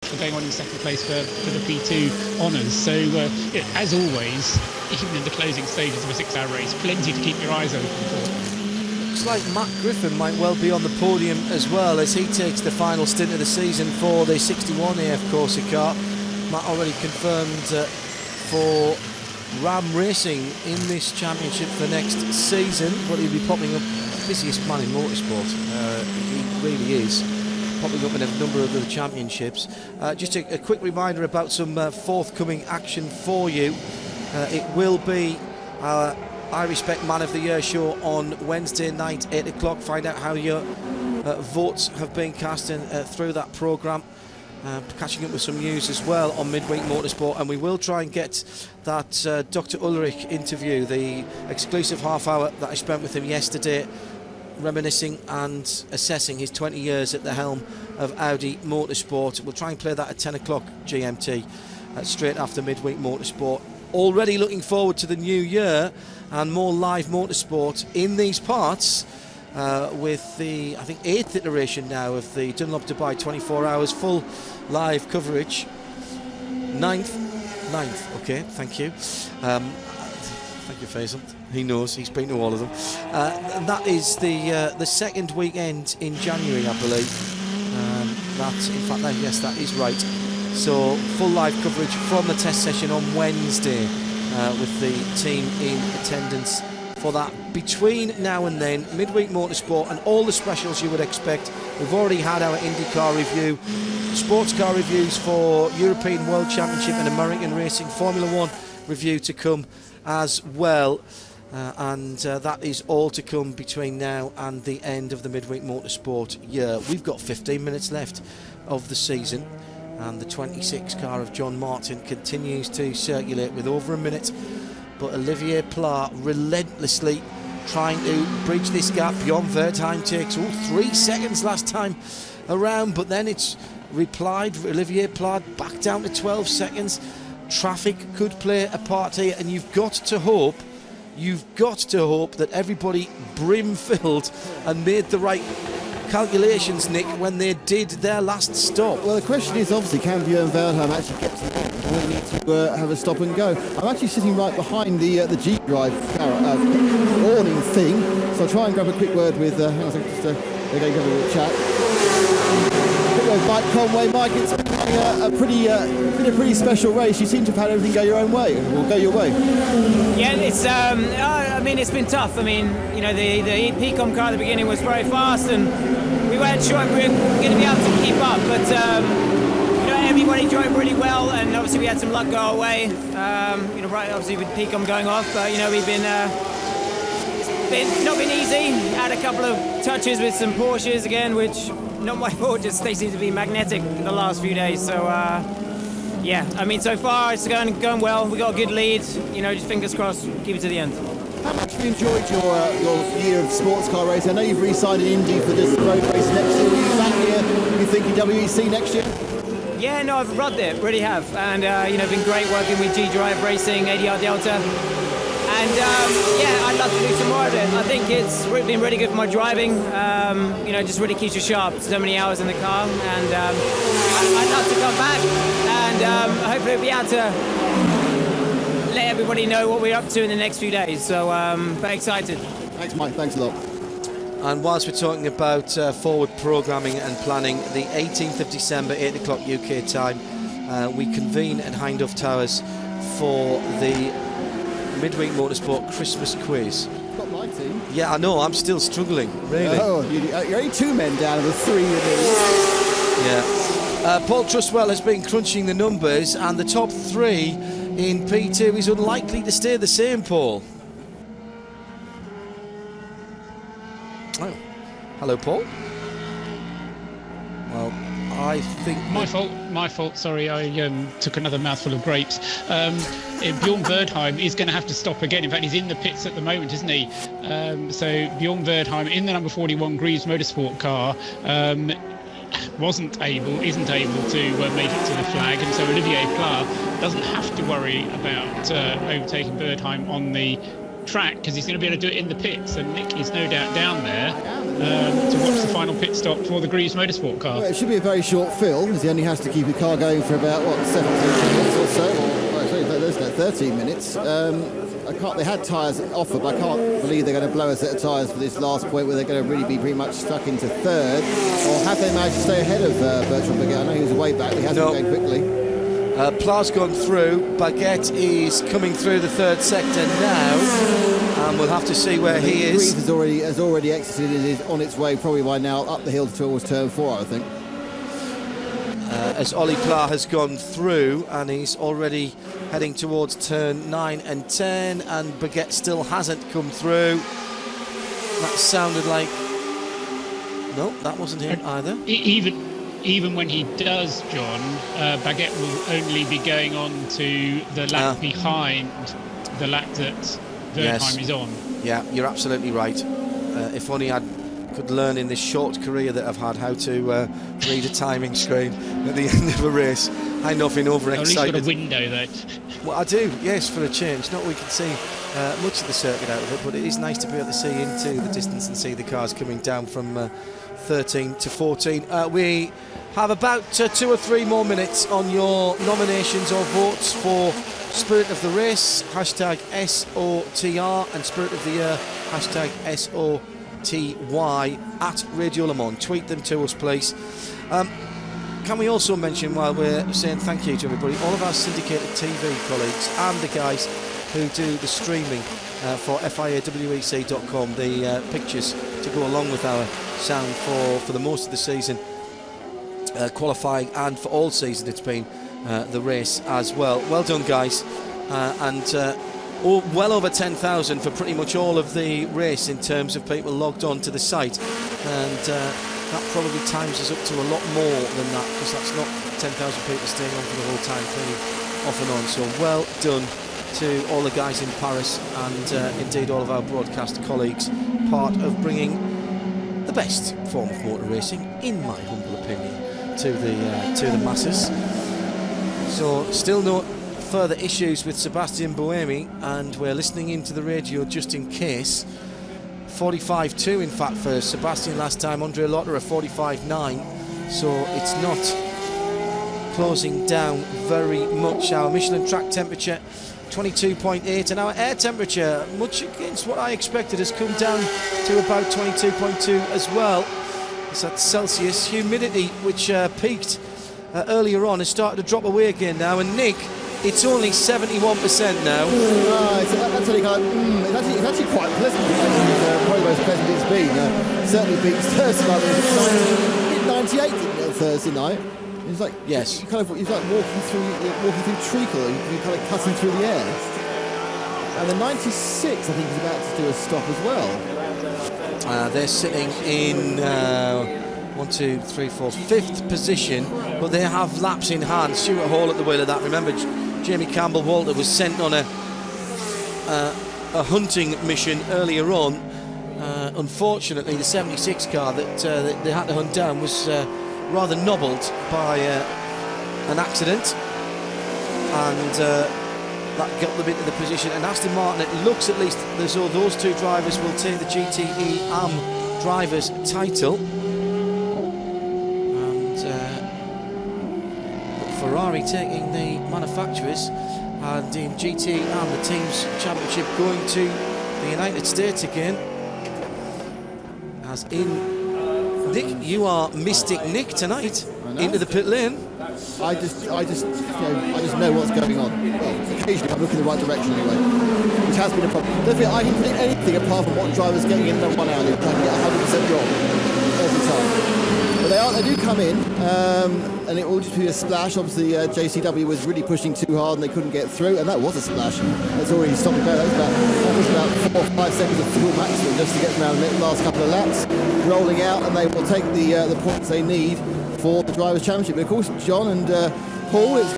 for going on in second place for the P2 honours. So, as always, even in the closing stages of a 6-hour race, plenty to keep your eyes open for. Looks like Matt Griffin might well be on the podium as well as he takes the final stint of the season for the 61 AF Corsa car. Matt already confirmed for Ram Racing in this championship for next season, but he'll be popping up, busiest man in motorsport. He really is, popping up in a number of other championships. Just a quick reminder about some forthcoming action for you. It will be our I Respect Man of the Year show on Wednesday night, 8 o'clock. Find out how your votes have been cast through that programme. Catching up with some news as well on Midweek Motorsport, and we will try and get that Dr. Ulrich interview, the exclusive half hour that I spent with him yesterday, reminiscing and assessing his 20 years at the helm of Audi Motorsport. We'll try and play that at 10 o'clock GMT, straight after Midweek Motorsport. Already looking forward to the new year and more live motorsport in these parts. With the, I think, 8th iteration now of the Dunlop Dubai 24 hours full live coverage. 9th, okay, thank you. Thank you, Faisal. He knows, he's been to all of them. And that is the second weekend in January, I believe. Yes, that is right. So, full live coverage from the test session on Wednesday with the team in attendance for that. Between now and then, Midweek Motorsport and all the specials you would expect. We've already had our IndyCar review, sports car reviews for European World Championship and American Racing, Formula 1 review to come as well. And that is all to come between now and the end of the Midweek Motorsport year. We've got 15 minutes left of the season, and the 26 car of John Martin continues to circulate with over a minute. But Olivier Pla relentlessly trying to bridge this gap. Bjorn Wertheim takes 3 seconds last time around, but then it's replied. Olivier Pla back down to 12 seconds. Traffic could play a part here, and you've got to hope that everybody brim-filled and made the right calculations, Nick, when they did their last stop. Well, the question is, obviously, can Bjorn Wertheim actually get to the end? We need to have a stop and go. I'm actually sitting right behind the G-Drive awning thing, so I'll try and grab a quick word with, hang on a second, just they're going to have a little chat. Quick word, Mike Conway. Mike, it's been a pretty special race. You seem to have had everything go your own way, or go your way. Yeah, it's, I mean, it's been tough. I mean, you know, the PCOM car at the beginning was very fast, and we weren't sure if we were going to be able to keep up, but you know, everybody drove really well, and obviously we had some luck go our way. You know, right, obviously with PCOM going off, you know, we've been not been easy. Had a couple of touches with some Porsches again, which not my fault. Just they seem to be magnetic the last few days. So yeah, I mean, so far it's going well. We got a good lead. You know, just fingers crossed, keep it to the end. How much have you enjoyed your year of sports car racing? I know you've re-signed in Indy for this road race next year. Are you back here? You thinking WEC next year? Yeah, no, I've loved it, really have. And, you know, been great working with G-Drive Racing, ADR Delta. And, yeah, I'd love to do some more of it. I think it's been really good for my driving. You know, just really keeps you sharp. So many hours in the car. And I'd love to come back. And hopefully we'll be able to let everybody know what we're up to in the next few days. So, very excited. Thanks, Mike. Thanks a lot. And whilst we're talking about forward programming and planning, the 18th of December, 8 o'clock UK time, we convene at Hindhoff Towers for the Midweek Motorsport Christmas quiz. Got my team. Yeah, I know, I'm still struggling, really. Oh, you're only 2 men down of the 3 you need. Yeah. Paul Trustwell has been crunching the numbers, and the top 3 in P2 is unlikely to stay the same, Paul. Oh, hello, Paul. Well, I think my fault. Sorry, I took another mouthful of grapes. Bjorn Wertheim is going to have to stop again. In fact, he's in the pits at the moment, isn't he? So Bjorn Wertheim in the number 41 Greaves Motorsport car isn't able to make it to the flag, and so Olivier Pla doesn't have to worry about overtaking Wertheim on the track because he's going to be able to do it in the pits, and Nick is no doubt down there to watch the final pit stop for the Greaves Motorsport car. Well, it should be a very short fill, as he only has to keep the car going for about, what, 17 minutes or so, or sorry, there's 13 minutes. They had tyres offered, but I can't believe they're going to blow a set of tyres for this last point where they're going to really be pretty much stuck into third. Or have they managed to stay ahead of Bertrand Baguette? I know he was way back, but he hasn't been going quickly. Pla's gone through. Baguette is coming through the third sector now, and we'll have to see where he is. Greaves has already exited and is on its way probably by now up the hill towards turn 4, I think. As Ollie Pla has gone through, and he's already heading towards turn 9 and 10, and Baguette still hasn't come through. That sounded like... No, that wasn't him either. Even when he does, John, Baguette will only be going on to the lap behind the lap that Wertheim is on. Yeah, you're absolutely right. If only I could learn in this short career that I've had how to read a timing screen at the end of a race. I'm nothing overexcited. At least got a window though. Well, I do, yes, for a change. Not we can see much of the circuit out of it, but it is nice to be able to see into the distance and see the cars coming down from 13 to 14. We have about 2 or 3 more minutes on your nominations or votes for Spirit of the Race, hashtag SOTR, and Spirit of the Year, hashtag SOTY, at Radio Le Mans. Tweet them to us, please. Can we also mention, while we're saying thank you to everybody, all of our syndicated TV colleagues and the guys who do the streaming for FIAWEC.com, the pictures to go along with our sound for the most of the season, qualifying, and for all season it's been the race as well. Well done, guys, and well over 10,000 for pretty much all of the race in terms of people logged on to the site, and that probably times us up to a lot more than that, because that's not 10,000 people staying on for the whole time, clearly off and on. So well done to all the guys in Paris, and indeed all of our broadcast colleagues, part of bringing the best form of motor racing, in my humble opinion, to the masses. So still no further issues with Sebastian Buemi, and we're listening into the radio just in case. 45.2 in fact for Sebastian last time, Andre Lotterer 45.9, so it's not closing down very much. Our Michelin track temperature 22.8, and our air temperature, much against what I expected, has come down to about 22.2 as well. It's at Celsius. Humidity, which peaked earlier on, has started to drop away again now, and Nick, it's only 71% now. That's it's actually quite pleasant. Probably the most pleasant it's been. Certainly beats Thursday night. It was 98 Thursday night. It's like, yes, he's like walking through treacle. You're kind of cutting through the air. And the 96, I think, is about to do a stop as well. They're sitting in 1, 2, 3, 4, 5th position, but they have laps in hand. Stuart Hall at the wheel of that. Remember, Jamie Campbell-Walter was sent on a hunting mission earlier on. Unfortunately, the 76 car that they had to hunt down was rather nobbled by an accident, and that got them into the position. And Aston Martin, it looks at least as though those two drivers will take the GTE AM drivers title, and Ferrari taking the manufacturers, and in GTE AM the team's championship going to the United States again. As in, Nick, you are Mystic Nick tonight into the pit lane. I just know what's going on. Well, occasionally I'm looking in the right direction anyway, which has been a problem. I don't think I can predict anything apart from what driver's getting in the 1 hour. I can get 100% wrong every time. But they do come in, and it will just be a splash. Obviously, JCW was really pushing too hard and they couldn't get through, and that was a splash. That's already stopped there. That was about 4 or 5 seconds of fuel maximum just to get them around the last couple of laps, rolling out, and they will take the points they need for the Drivers' Championship. But of course, John and Paul, it's